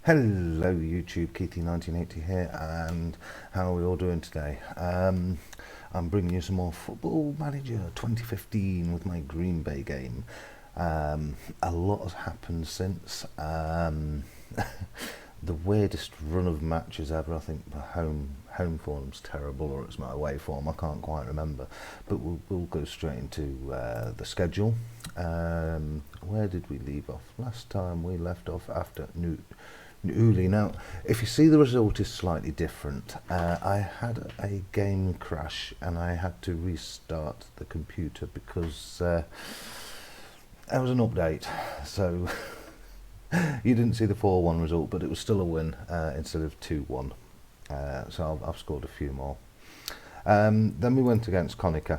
Hello YouTube, Keithy1980 here, and how are we all doing today? I'm bringing you some more Football Manager 2015 with my Greenbay game. A lot has happened since. The weirdest run of matches ever. I think my home form's terrible, or it's my away form. I can't quite remember. But we'll go straight into the schedule. Where did we leave off? Last time we left off after Uli. Now, if you see the result is slightly different, I had a game crash and I had to restart the computer because there was an update. So you didn't see the 4-1 result, but it was still a win instead of 2-1. So I've scored a few more. Then we went against Konica.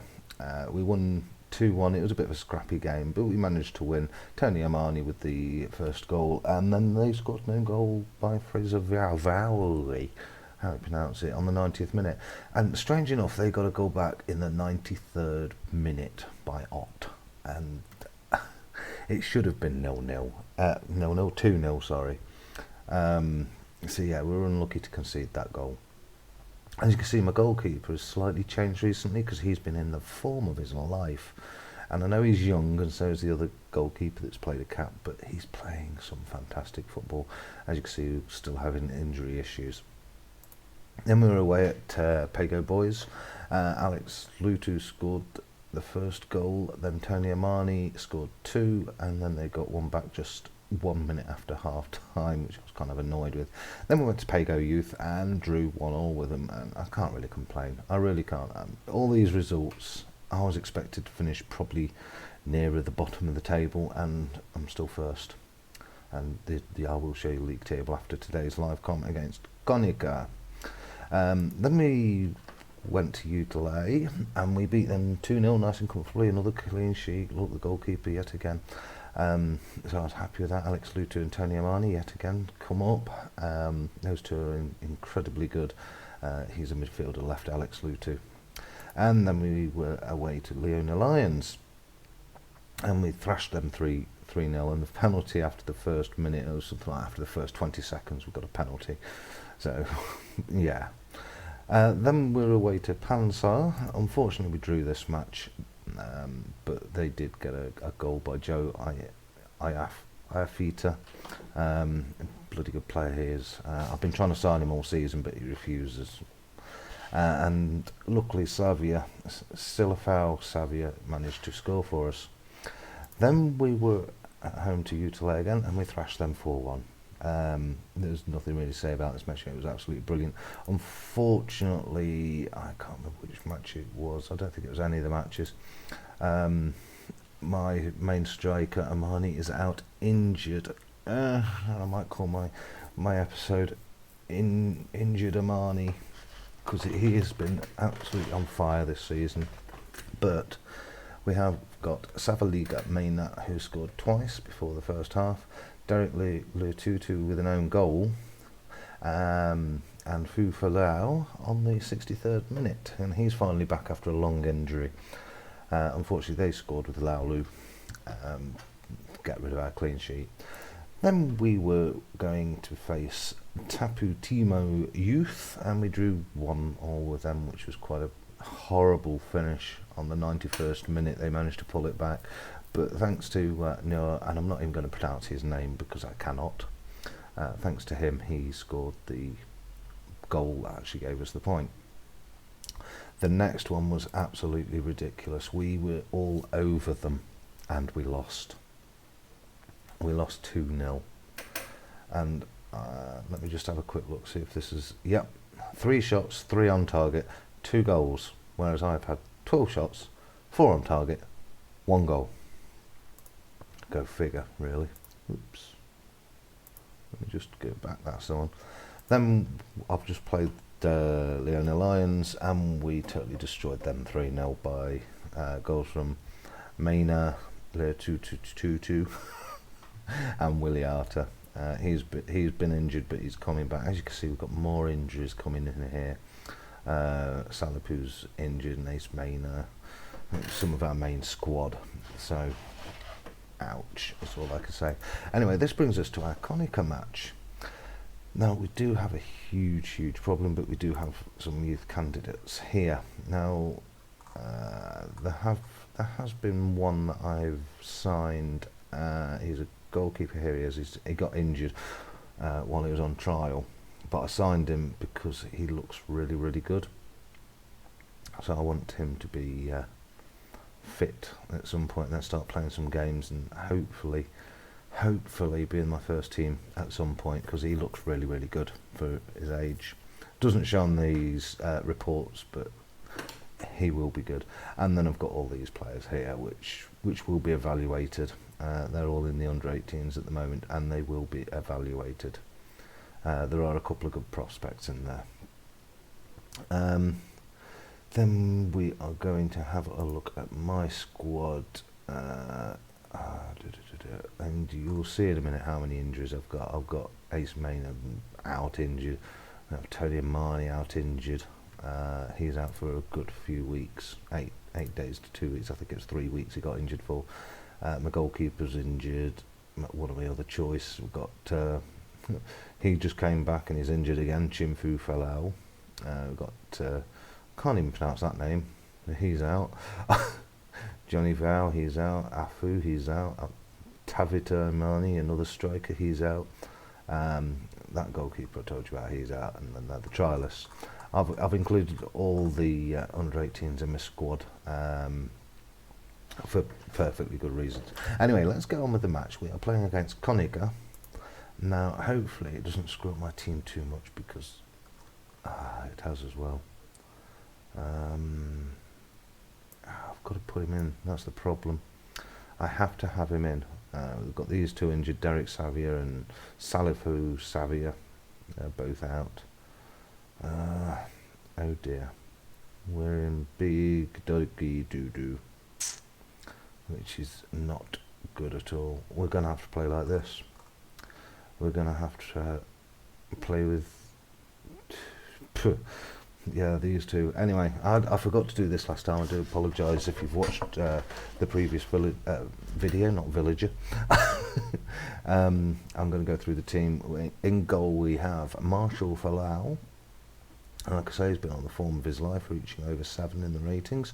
We won 2-1. It was a bit of a scrappy game, but we managed to win. Tony Armani with the first goal, and then they scored an own goal by Fraser Vowley, how you pronounce it, on the 90th minute. And strange enough, they got a goal back in the 93rd minute by Ott, and it should have been 0-0. 2-0, sorry. So yeah, we were unlucky to concede that goal. As you can see, my goalkeeper has slightly changed recently because he's been in the form of his life. And I know he's young, and so is the other goalkeeper that's played a cap, but he's playing some fantastic football. As you can see, he's still having injury issues. Then we were away at Pago Boys. Alex Lutu scored the first goal, then Tony Armani scored 2, and then they got one back just 1 minute after half time, which I was kind of annoyed with. Then we went to Pago Youth and drew 1-1 with them, and I can't really complain. I really can't. All these results, I was expected to finish probably nearer the bottom of the table, and I'm still first. And I will show you the league table after today's live comment against Konica. Then we went to Utley and we beat them 2-0 nice and comfortably. Another clean sheet. Look, the goalkeeper yet again. So I was happy with that. Alex Lutu and Tony Armani yet again come up. Those two are incredibly good. He's a midfielder left, Alex Lutu. And then we were away to Leona Lions, and we thrashed them 3-0. And the penalty after the first minute, or something like after the first 20 seconds, we got a penalty. So yeah. Then we were away to Pansar. Unfortunately, we drew this match. But they did get a goal by Joe Iafita. Bloody good player he is. I've been trying to sign him all season, but he refuses. And luckily, Silafau Savia managed to score for us. Then we were at home to Utley again, and we thrashed them 4-1. There's nothing really to say about this match. It was absolutely brilliant. Unfortunately, I can't remember which match it was. I don't think it was any of the matches. My main striker Armani is out injured. I might call my episode Injured Armani, because he has been absolutely on fire this season. But we have got Savaliga Mena, who scored twice before the first half. Derek Letutu with an own goal, and Fu Falau on the 63rd minute, and he's finally back after a long injury. Unfortunately, they scored with Laulu, get rid of our clean sheet. Then we were going to face Tapu Timo Youth, and we drew 1-1 with them, which was quite a horrible finish. On the 91st minute, they managed to pull it back. But thanks to Noah, and I'm not even going to pronounce his name because I cannot, thanks to him, he scored the goal that actually gave us the point. The next one was absolutely ridiculous. We were all over them, and we lost. We lost 2-0. And let me just have a quick look, see if this is... Yep, 3 shots, 3 on target, 2 goals, whereas I've had 12 shots, 4 on target, 1 goal. Go figure, really. Oops. Let me just go back, that's the one. Then I've just played Leona Lions, and we totally destroyed them 3-0 by goals from Mena, Letutu, and Williata. He's been injured, but he's coming back. As you can see, we've got more injuries coming in here. Salapu's injured, and Ace Mena, some of our main squad. So ouch, that's all I can say. Anyway, this brings us to our Konica match. Now we do have a huge problem, but we do have some youth candidates here. Now there has been one that I've signed. He's a goalkeeper here. He got injured while he was on trial, but I signed him because he looks really good. So I want him to be fit at some point, and then start playing some games, and hopefully be in my first team at some point, because he looks really good for his age. Doesn't show on these reports, but he will be good. And then I've got all these players here which will be evaluated. They're all in the under 18s at the moment, and they will be evaluated. There are a couple of good prospects in there. Then we are going to have a look at my squad, and you'll see in a minute how many injuries I've got. I've got Ace Maynard out injured. I have Tony Amani out injured. He's out for a good few weeks, 8 days to 2 weeks. I think it's 3 weeks he got injured for. My goalkeeper's injured. One of my other choice, we've got he just came back and he's injured again. Chimfu Falau. We've got can't even pronounce that name. He's out. Johnny Vow, he's out. Afu, he's out. Tavita Mani, another striker, he's out. That goalkeeper I told you about, he's out. And then the trialists. I've included all the under 18s in my squad for perfectly good reasons. Anyway, let's get on with the match. We are playing against Konica. Now, hopefully it doesn't screw up my team too much, because it has as well. I've got to put him in, that's the problem. I have to have him in. We've got these two injured, Derek Savia and Salifu Savia. They're both out. Oh dear. We're in big doggy doo-doo, which is not good at all. We're going to have to play like this. We're going to have to play with... Yeah, these two. Anyway, I forgot to do this last time. I do apologise if you've watched the previous video, not Villager. I'm going to go through the team. In goal we have Marshall Falau. Like I say, he's been on the form of his life, reaching over 7 in the ratings.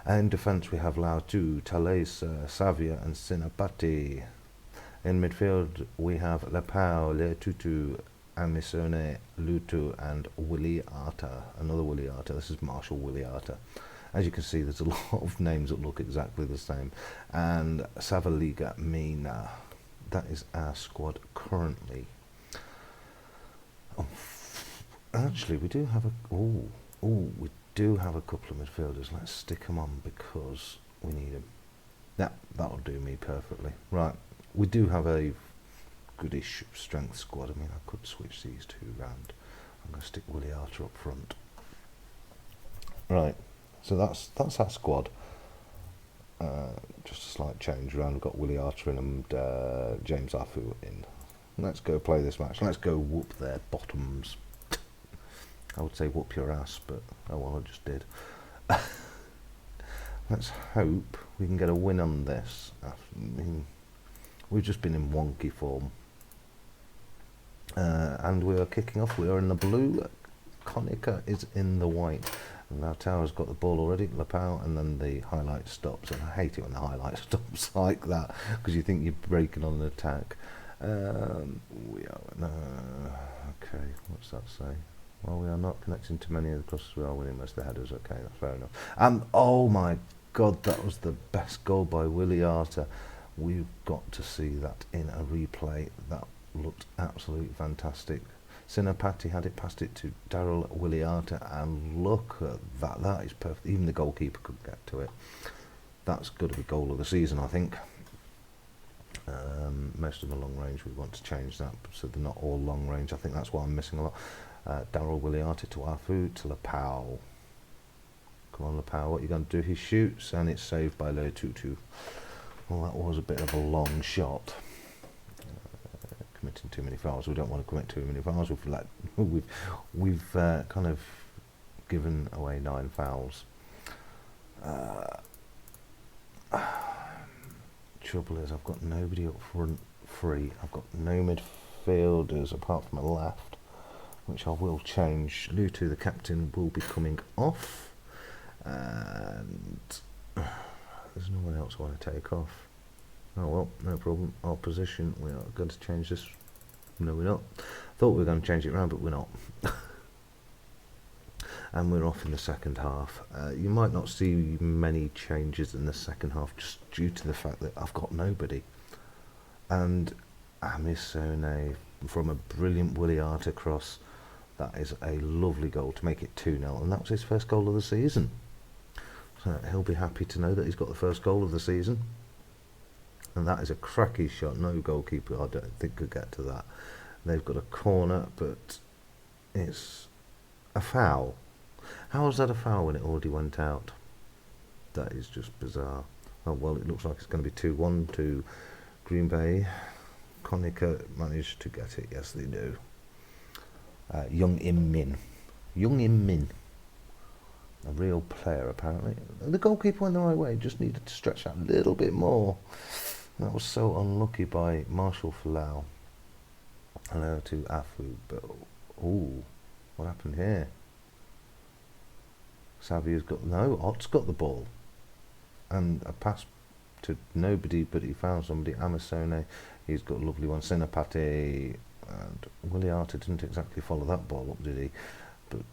In defence we have Lao Tu, Thales, Savia and Sinapati. In midfield we have Lepau, Letutu, Amisone, Lutu and Willie Arta. Another Willie Arta. This is Marshall Willie Arta. As you can see, there's a lot of names that look exactly the same. And Savaliga Mina. That is our squad currently. Actually, we do have we do have a couple of midfielders. Let's stick them on because we need them. That'll do me perfectly. Right, we do have a goodish strength squad. I mean, I could switch these two round. I'm going to stick Willie Arter up front. Right, so that's our squad. Just a slight change around. We've got Willie Arter in and James Afu in. Let's go play this match. Let's go whoop their bottoms. I would say whoop your ass, but oh well, I just did. Let's hope we can get a win on this. I mean, we've just been in wonky form. And we are kicking off. We are in the blue. Konica is in the white. And now Tower's got the ball already. Lepau, and then the highlight stops. And I hate it when the highlight stops like that, because you think you're breaking on an attack. We are okay. What's that say? Well, we are not connecting to many of the crosses. We are winning most of the headers. Okay, that's fair enough. Oh my God, that was the best goal by Willie Arter. We've got to see that in a replay. That looked absolutely fantastic. Sinapati had it, passed it to Daryl Willie Arter, and look at that. That is perfect. Even the goalkeeper couldn't get to it. That's got to be goal of the season, I think. Most of them are long range. We want to change that so they're not all long range. I think that's why I'm missing a lot. Daryl Willie Arter to Afu to Lepau. Come on, Lepau, what are you going to do? He shoots, and it's saved by Letutu. Well, that was a bit of a long shot. Committing too many fouls. We don't want to commit too many fouls. We've kind of given away 9 fouls. Trouble is, I've got nobody up front free. I've got no midfielders apart from a left. which I will change. Lutu, the captain, will be coming off, and there's no one else I want to take off. Oh well, no problem. Our position, we are going to change this. No, we're not. Thought we were going to change it around, but we're not. And we're off in the second half. You might not see many changes in the second half, just due to the fact that I've got nobody. And Amisone from a brilliant Willie Arter cross. That is a lovely goal to make it 2-0, and that was his first goal of the season. So he'll be happy to know that he's got the first goal of the season. And that is a cracky shot. No goalkeeper, I don't think, could get to that. They've got a corner, but it's a foul. How is that a foul when it already went out? That is just bizarre. Oh well, it looks like it's going to be 2-1 to Greenbay. Konica managed to get it. Yes, they do. Young Im Min. A real player, apparently. The goalkeeper went the right way, just needed to stretch out a little bit more. That was so unlucky by Marshall Falau. Hello to Afu, but ooh, what happened here? Savio's got Ott's got the ball, and a pass to nobody, but he found somebody. Amisone, he's got a lovely one. Senapati, and Willie Arter didn't exactly follow that ball up, did he? But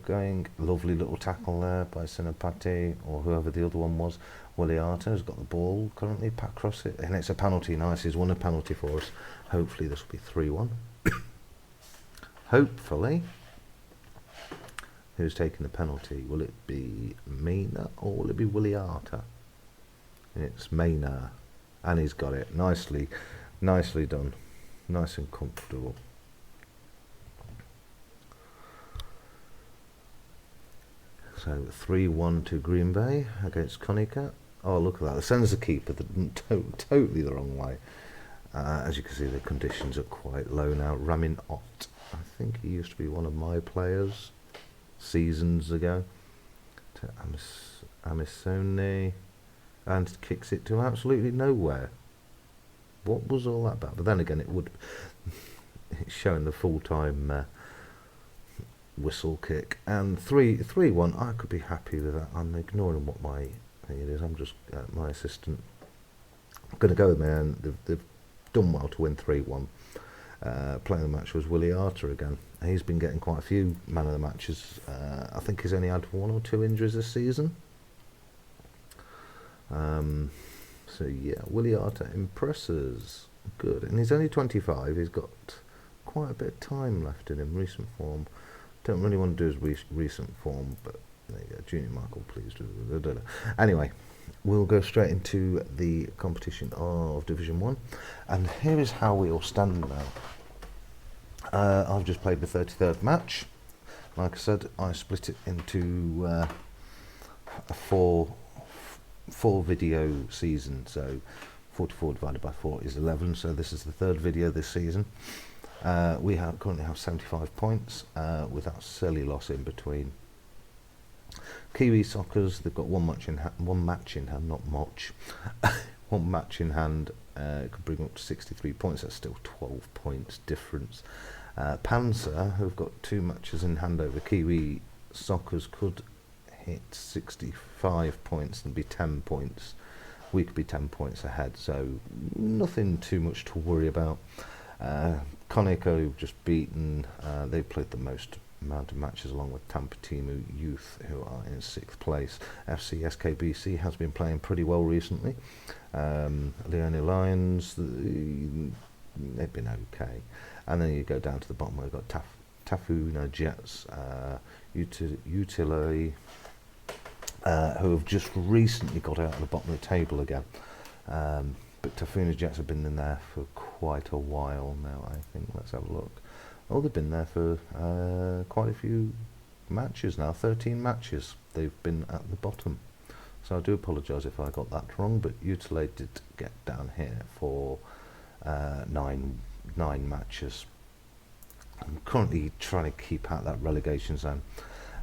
going lovely little tackle there by Senapati, or whoever the other one was. Willie Arter has got the ball currently, pat cross it, and it's a penalty. Nice, he's won a penalty for us. Hopefully this will be 3-1. Hopefully. Who's taking the penalty? Will it be Mina or will it be Willie Arter? It's Mina, and he's got it. Nicely done. Nice and comfortable. So 3-1 to Greenbay against Konica. Oh, look at that. The sends the keeper totally the wrong way. As you can see, the conditions are quite low now. Ramin Ott. I think he used to be one of my players seasons ago. To Amisone, and kicks it to absolutely nowhere. What was all that about? But then again, it's showing the full-time whistle kick. And 3-1. I could be happy with that. I'm ignoring what my thing it is. I'm just my assistant. I'm going to go with me, and they've done well to win 3-1. Playing the match was Willie Arter again. He's been getting quite a few man of the matches. I think he's only had 1 or 2 injuries this season. So yeah, Willie Arter impresses. Good, and he's only 25. He's got quite a bit of time left in him. Recent form. Don't really want to do his recent form, but there you go. Junior Michael, please do. Anyway, we'll go straight into the competition of Division 1, and here is how we all stand now. I've just played the 33rd match. Like I said, I split it into a four video season, so 44 divided by 4 is 11, so this is the 3rd video this season. We currently have 75 points without silly loss in between. Kiwi Soccers, they've got one match in hand, not much. One match in hand could bring up to 63 points. That's still 12 points difference. Panzer, who've got 2 matches in hand over Kiwi Soccers, could hit 65 points and be 10 points. We could be 10 points ahead, so nothing too much to worry about. Konica, who've just beaten, they played the most amount of matches along with Tampatimu Youth, who are in 6th place. FC SKBC has been playing pretty well recently. Leone Lions, they've been okay. And then you go down to the bottom where we've got Tafuna Jets, Utility, who have just recently got out of the bottom of the table again. But Tafuna Jets have been in there for quite a while now, I think. Let's have a look. Oh, they've been there for quite a few matches now, 13 matches they've been at the bottom. So I do apologise if I got that wrong, but Utility did get down here for 9 matches. I'm currently trying to keep out that relegation zone.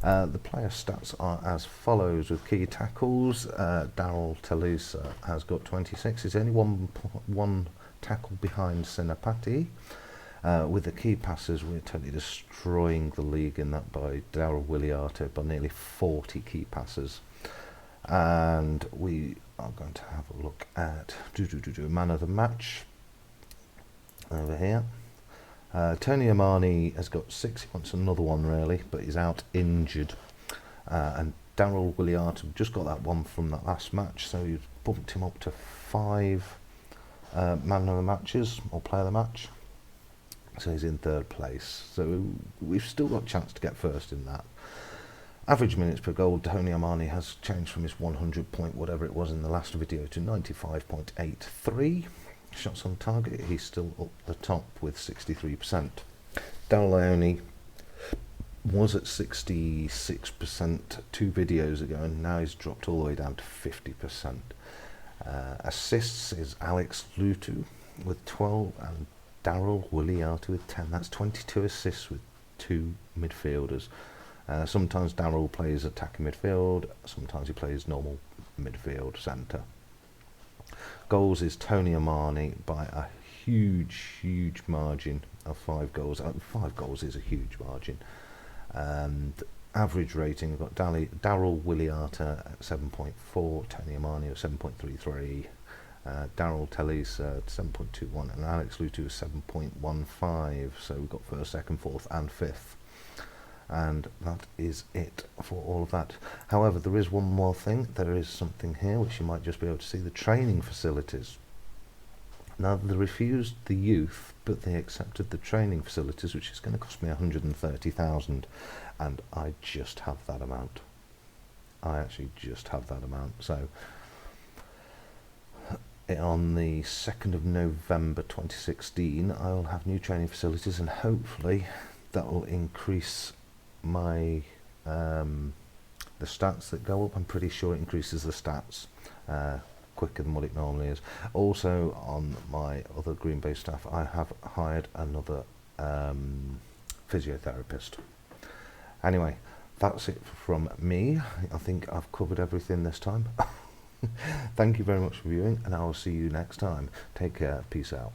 The player stats are as follows with key tackles. Daryl Talisa has got 26. He's only one tackle behind Senapati. With the key passes, we're totally destroying the league in that by Daryl Williarto by nearly 40 key passes. And we are going to have a look at man of the match over here. Tony Amani has got 6. He wants another one really, but he's out injured. And Daryl Williarto just got that one from that last match, so he's bumped him up to 5 man of the matches, or player of the match. So he's in 3rd place. So we've still got a chance to get first in that. Average minutes per goal, Tony Amani has changed from his 100 point whatever it was in the last video to 95.83. Shots on target, he's still up the top with 63%. Daryl Leone was at 66% 2 videos ago, and now he's dropped all the way down to 50%. Assists is Alex Lutu with 12 and Daryl Williarto with 10. That's 22 assists with 2 midfielders. Sometimes Daryl plays attacking midfield, sometimes he plays normal midfield centre. Goals is Tony Amani by a huge margin of 5 goals. 5 goals is a huge margin. And average rating, we've got Daryl Williarto at 7.4, Tony Amani at 7.33, Daryl Telly's 7.21, and Alex Lutu 7.15. So we've got 1st, 2nd, 4th and 5th. And that is it for all of that. However, there is one more thing. There is something here which you might just be able to see, the training facilities. Now, they refused the youth, but they accepted the training facilities, which is going to cost me 130,000, and I just have that amount. I actually just have that amount. So on the 2nd of November 2016, I will have new training facilities, and hopefully that will increase my the stats that go up. I'm pretty sure it increases the stats quicker than what it normally is. Also, on my other Greenbay staff, I have hired another physiotherapist. Anyway, that's it from me. I think I've covered everything this time. Thank you very much for viewing, and I will see you next time. Take care. Peace out.